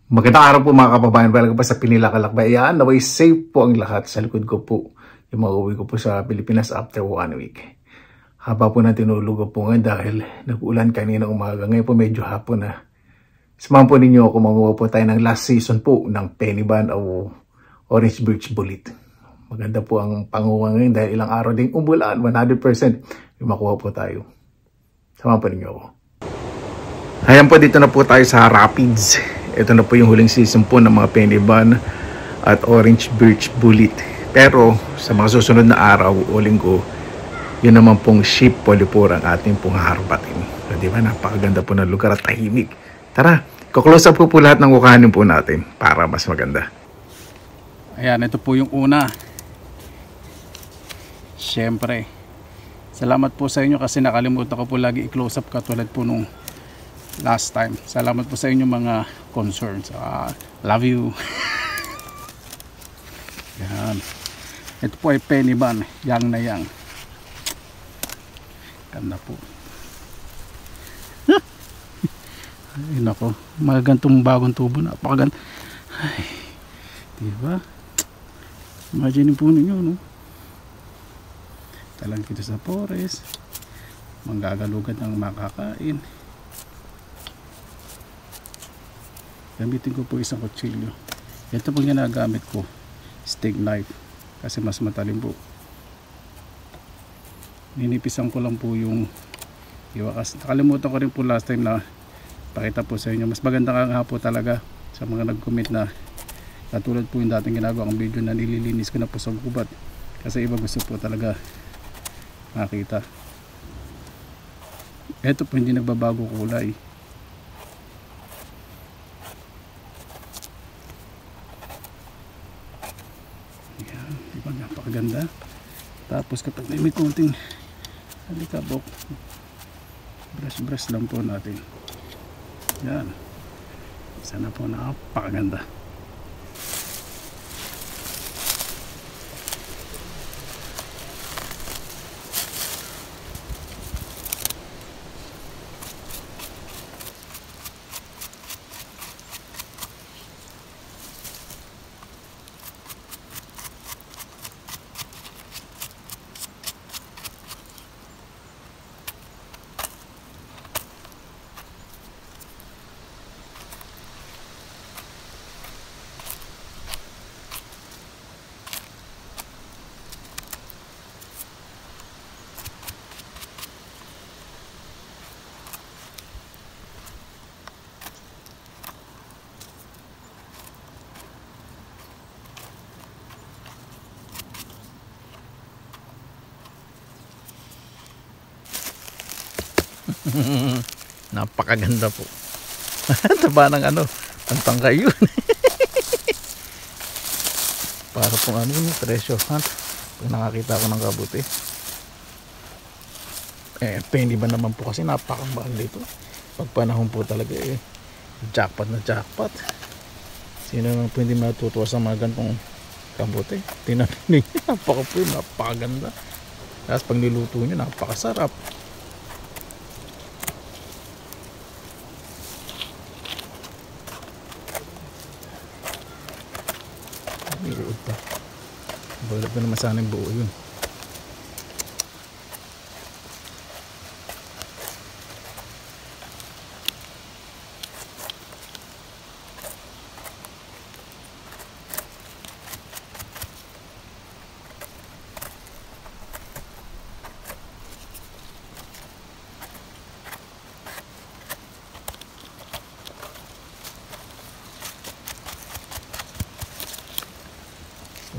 Magandang araw po mga kababayan. Welcome po sa Pinila Kalakbay. Ayan, naway safe po ang lahat. Sa likod ko po, yung mauwi ko po sa Pilipinas after 1 week. Haba po na tinulog po ngayon dahil nag-ulan kanina umaga. Ngayon po medyo hapon na. Samahan po ninyo ako, manguha po tayo ng last season po ng Penny Ban o Orange Birch Bullet. Maganda po ang panguha ngayon dahil ilang araw din umulan, 100% yung makuha po tayo. Samahan po ninyo ako. Ayan po, dito na po tayo sa Rapids. Ito na po yung huling season po ng mga Penny Ban at Orange Birch Bullet. Pero sa mga susunod na araw o linggo, yun naman pong sheep polypore ang ating pong haharbatin. So, di ba, napakaganda po ng lugar at tahimik. Tara, kuklose up po lahat ng kukahanin po natin para mas maganda. Ayan, ito po yung una. Siyempre, salamat po sa inyo kasi nakalimutan ko po lagi i-close up katulad po nung last time. Salamat po sa inyo mga concerns. Love you. Yan. Ito po ay Penny Ban. Yang na yang. Ganda po. Ay nako. Magagantong bagong tubo. Napakaganda. Ay. Diba? Imagine po ninyo, no? Talang kita sa forest. Manggagalugan ng makakain. Gamitin ko po isang kutsilyo. Ito po ginagamit ko, steak knife, kasi mas matalim po. Ninipisan ko lang po yung iwakas. Nakalimutan ko rin po last time na pakita po sa inyo. Mas maganda nga po talaga sa mga nag-comment na katulad po yung dating ginagawa ang video na nililinis ko na po sa gubat. Kasi iba gusto po talaga makita. Ito po hindi nagbabago kulay. Napakaganda. Tapos kapag may konting alikabok, brush lang po natin. Yan. Sana po napakaganda. Napakaganda po. Taba ng ano, ang tangkay yun. Para pong ano, treasure hunt. Pag nakakita ko ng kabuti. Penny ba naman po kasi napakamahal dito. Pag panahon po talaga jackpot na jackpot. Sino naman po hindi matutuwa sa mga gantong kabuti? Tinanin niya, napakaganda. Tapos pag niluto niya, napakasarap. Iuod pa. Balap na naman sana yung buo yun.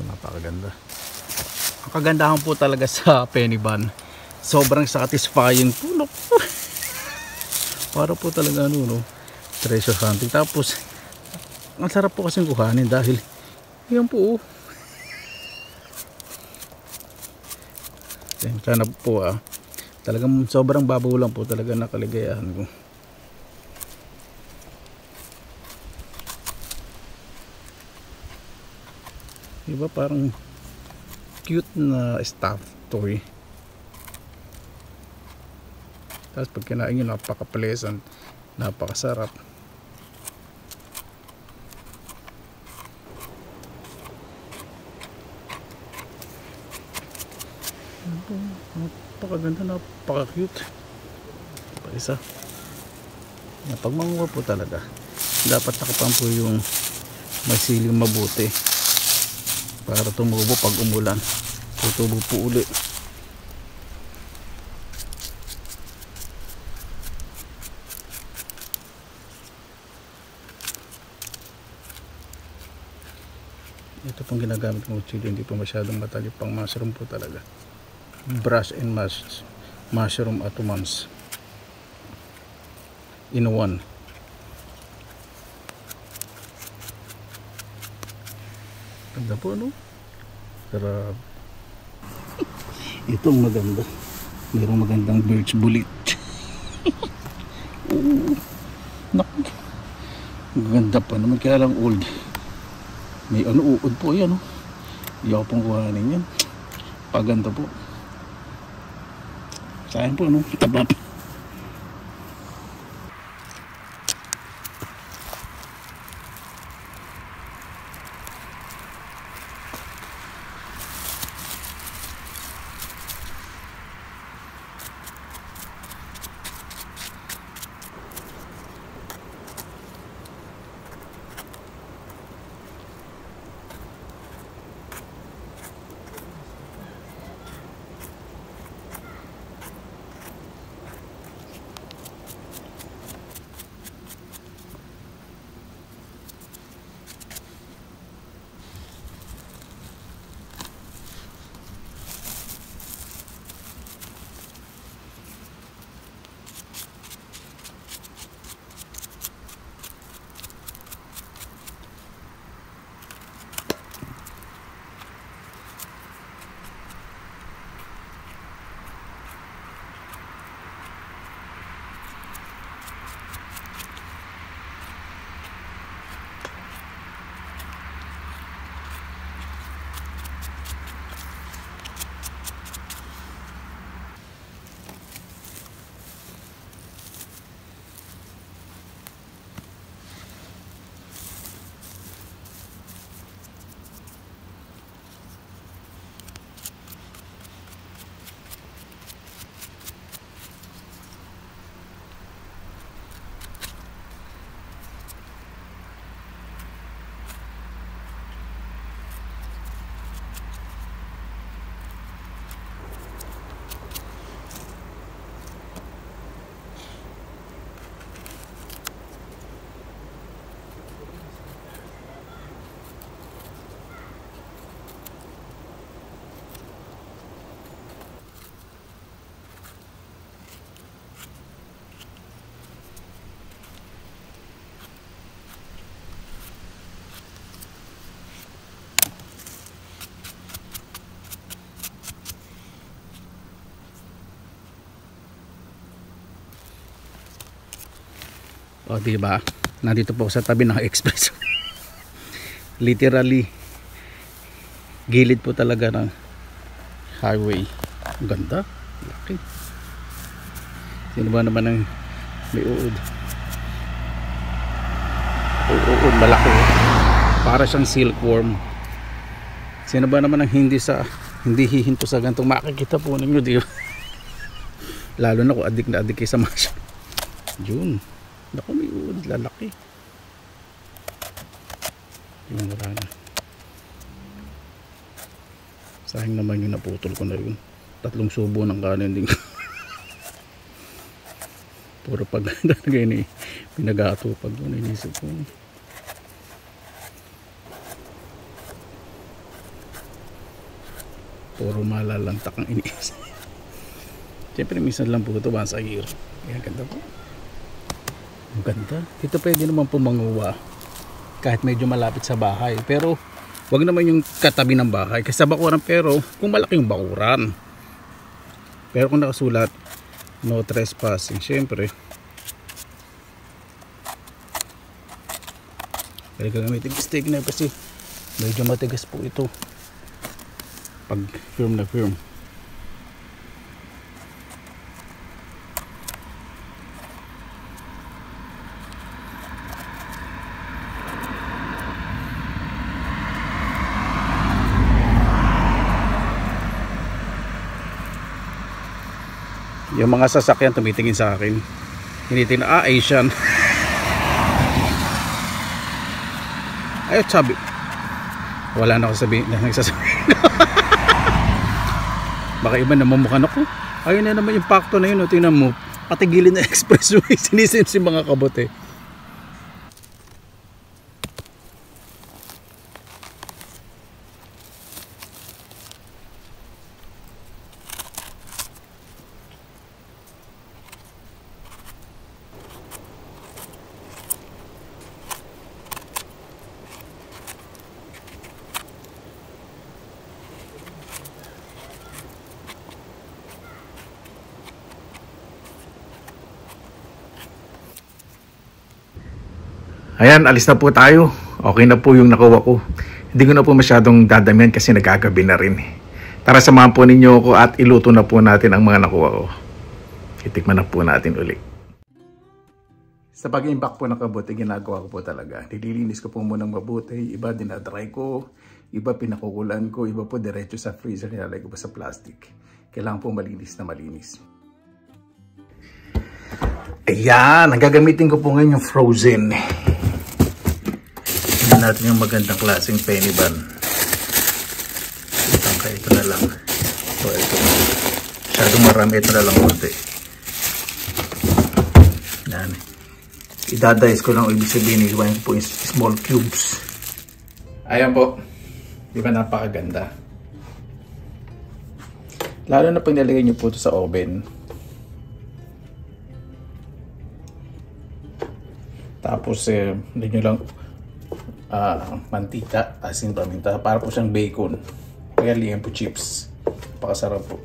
Napakaganda. Ang kagandahan po talaga sa Penny Ban, sobrang satisfying po, no? Para po talaga ano, no? Treasure hunting. Tapos ang sarap po kasing kuhanin dahil yan po, sana po talagang sobrang babaw lang po talaga nakaligayahan ko. Diba parang cute na stuffed toy. Tapos pag kinain nyo, napaka-pleasant, napakasarap. po. Napakaganda, napaka-cute. Pa isa. Pag manguha po talaga, dapat nakapampo yung may siling mabuti para tumubo pag umulan. Tutubo po uli. Ito pong ginagamit ng chili, hindi po masyadong matalip, pang mushroom po talaga. Brush and mash mushroom at once in one. Ganda po, no? Sarap. Itong maganda, mayroong magandang birch bullet. Naku, ganda pa naman, kaya lang old. May ano, uod po yan, oh. Hindi ako pong kuhanin yan. Paganda po. Sayang po, no? Taba pa. O, diba? Nandito po sa tabi ng express. Literally gilid po talaga ng highway. Ganda, laki. Sino ba naman ang may uod? Uod malaki. Para siyang silkworm. Sino ba naman ang hindi hihinto sa gantong makikita po ninyo, di ba? Lalo na kung adik na adik kayo sa masya. Yun. Naku, may uod, lalaki. Yun, wala na. Sayang naman yung naputol ko na yun. 3 subo ng kanin din. Puro paganda na ganyan eh. Pinagato pag doon, inisip ko. Puro malalantak ang iniisip. Siyempre minsan lang po ito once a year. Ayan, ganda po. Ang ganda. Dito pwede naman po manguha kahit medyo malapit sa bahay, pero wag naman yung katabi ng bahay kasi sa bakuran, pero kung malaki yung bakuran, pero kung nakasulat no trespassing, syempre pwede gagamitin stick na kasi medyo matigas po ito pag firm na firm. Yung mga sasakyan tumitingin sa akin. Tinitingnan, Asian. Ayun, sabi. Wala na ako sabihin. Nagsasabihin. Baka iba namumukhan ako. Ayun na naman yung pakto na yun. Tingnan mo. Patigilin na expressway. Sinisim mga kabote. Ayan, alis na po tayo. Okay na po yung nakuha ko. Hindi ko na po masyadong dadamihan kasi nagkagabi na rin. Tara, samahan po ninyo ako at iluto na po natin ang mga nakuha ko. Itikman na po natin ulit. Sa pag-imbak po ng kabote, ginagawa ko po talaga. Nililinis ko po munang mabuti. Iba dinadry ko, iba pinakukulan ko, iba po diretso sa freezer, nilalagay ko pa sa plastic. Kailangan po malinis na malinis. Ayan, nagagamitin ko po ngayon yung frozen. Tignan natin yung magandang klaseng penny bun. Ito na lang. So, ito. Masyadong marami. Ito na lang konti. Yan. Idadice ko lang. Ibig sabihin, iwain ko po yung small cubes. Ayan po. Di ba napakaganda? Lalo na pag nilagay nyo po ito sa oven. Tapos, hindi nyo lang mantika, asin paminta, para po siyang bacon. Kaya liyan po chips. Pakasarap po.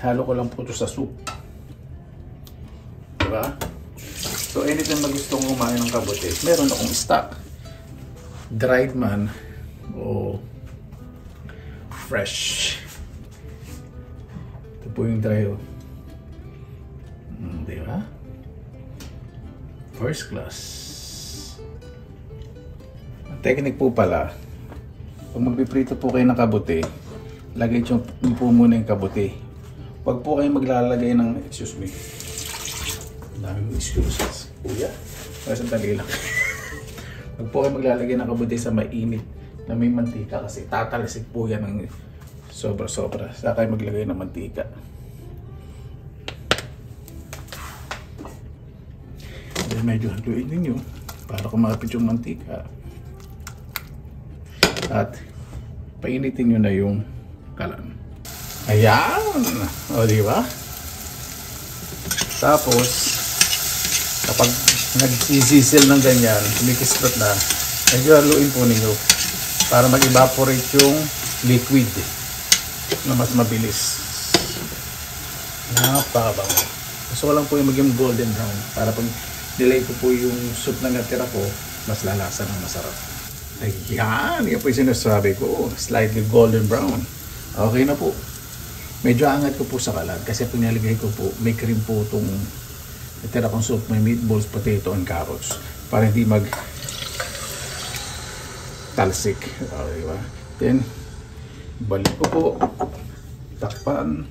Halo ko lang po ito sa soup. Diba? So, anytime na gusto kong kumain ng kabote, meron akong stock. Dried man o fresh. Ito po yung dry. Diba? First class. Ang technique po pala, pag magpiprito po kayo ng kabote, lagay nyo po muna yung kabote. Pag po kayo maglalagay ng, excuse me, daming excuses. Kuya, sandali lang. Pag po kayo maglalagay ng kabote sa mainit na may mantika, kasi tatalisik po yan ng sobra-sobra. Saka kayo maglagay ng mantika. Medyo haluin ninyo para kumapit yung mantika at painitin nyo na yung kalan. Ayan! O, diba? Tapos kapag nagsisisil ng ganyan, kumikislot na, medyo haluin po ninyo para mag-evaporate yung liquid na mas mabilis. Napakabango. Gusto ko lang po yung maging golden brown para pag delay ko po yung soup na natira ko, mas lalasa ng masarap. Ayan, yan po yung sinasabi ko. Slightly golden brown. Okay na po. Medyo angat ko po sa kalan kasi pinalagay ko po, may cream po itong natira kong soup, may meatballs, potato, and carrots para hindi mag talsik. Diba? Then, balik ko po. Takpan.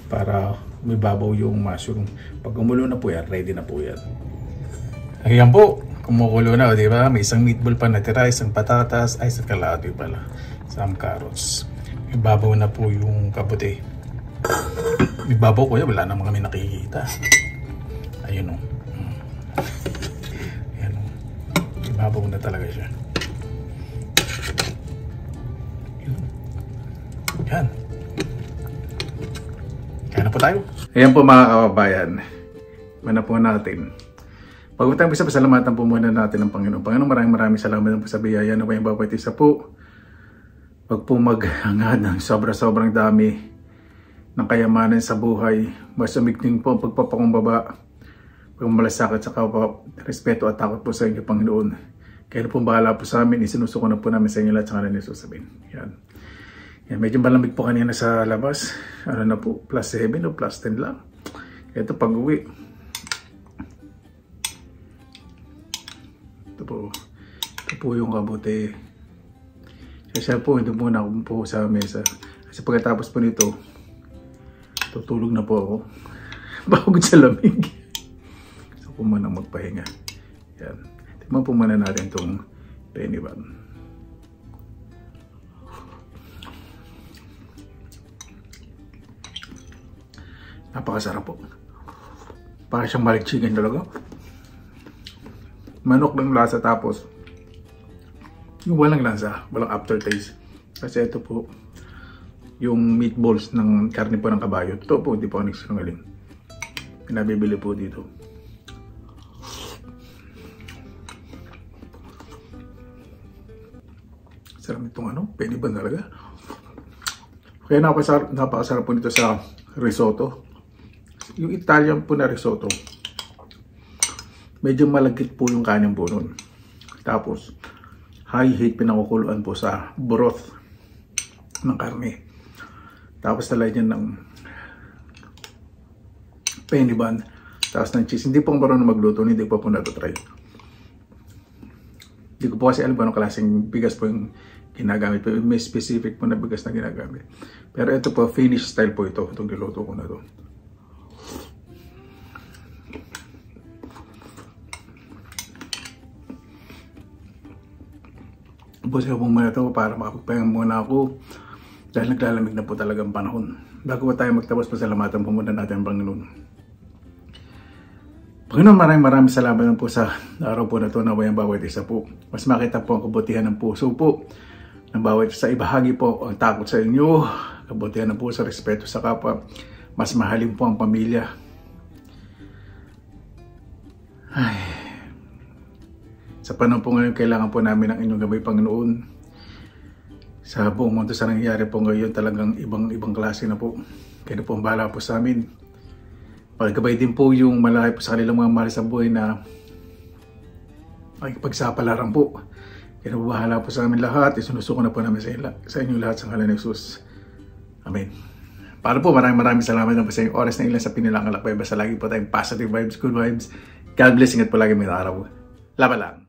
Para umibabaw yung mushroom. Pag kumulo na po yan, ready na po yan. Ayan po, kumukulo na, di ba? May isang meatball pa natira, isang patatas, ay isang kalahati pala, some carrots. Ibabaw na po yung kabote. Ibabaw ko yan, wala naman kami nakikita. Ayun o. Ayan o. Ibabaw na talaga siya. Yan. Kaya na po tayo. Ayan po mga kababayan. Mana po natin. Bago tayo isa, pasalamatan po muna natin ang Panginoon. Panginoon, maraming salamat po sa biyaya na may bawat isa po. Pag po maghangad ng sobrang dami ng kayamanan sa buhay, mas sumigting po ang pagpapakumbaba, pagmamalasakit sa kapwa, respeto at takot po sa inyo, Panginoon. Kaya po bahala po sa amin, isinusuko na po namin sa inyo lahat sa kanila sasabihin. Yan. Yan, medyo malamig po kanina sa labas. Ano na po, +7 o +10 lang. Ito pag-uwi. Ito po yung kabote. Kasi po, ito muna ako po sa mesa. Kasi pagkatapos po nito, Tutulog na po ako. Pagod sa lamig. So po muna magpahinga. Yan. Tignan po muna natin itong penny bun. Napakasarap po. Para siyang balik chicken talaga. Manok lang lasa, tapos yung walang lasa, walang aftertaste. Kasi ito po yung meatballs ng karne po ng kabayo. Ito po, hindi po ako nagsinungaling. Pinabibili po dito. Sarap itong ano, penny bun talaga. Kaya napakasarap po nito sa risotto. Yung Italian po na risotto, medyo malagkit po yung kanin po nun. Tapos high heat pinakukuluan po sa broth ng karne. Tapos talagyan ng penny bun, tapos ng cheese. Hindi po ang marunong magluto, hindi po natutry. Hindi ko po kasi alam kung anong klaseng bigas po yung ginagamit. May specific po na bigas na ginagamit. Pero ito po, Finnish style po ito. Itong niluto ko na to. Bukas ko po muna ito para makapagpahinga muna ako dahil naglalamig na po talagang panahon. Bago po tayo magtapos, pasalamatan po muna natin ang Panginoon. Panginoon, maraming salamat po sa araw po na ito, na ang bawat isa po. Mas makita po ang kabutihan ng puso po ng bawat isa. Ibahagi po ang takot sa inyo, kabutihan ng puso, respeto sa kapwa. Mas mahalin po ang pamilya. Ay, sa panahon po ngayon, kailangan po namin ang inyong gabay, Panginoon. Sa buong mundo sa nangyayari po ngayon, talagang ibang klase na po. Kaya po ang bahala po sa amin. Pagkabay din po yung malaki po sa kanilang mga mahal sa buhay na pagsapalaran po. Kaya po bahala po sa amin lahat. Isinusuko na po namin sa inyo lahat sa ngalan ni Jesus. Amen. Para po, maraming salamat na po sa inyong oras na ilan sa Pinilang Alakbay. Basta lagi po tayong positive vibes, good vibes. God bless, ingat po lagi may araw. Laban lang.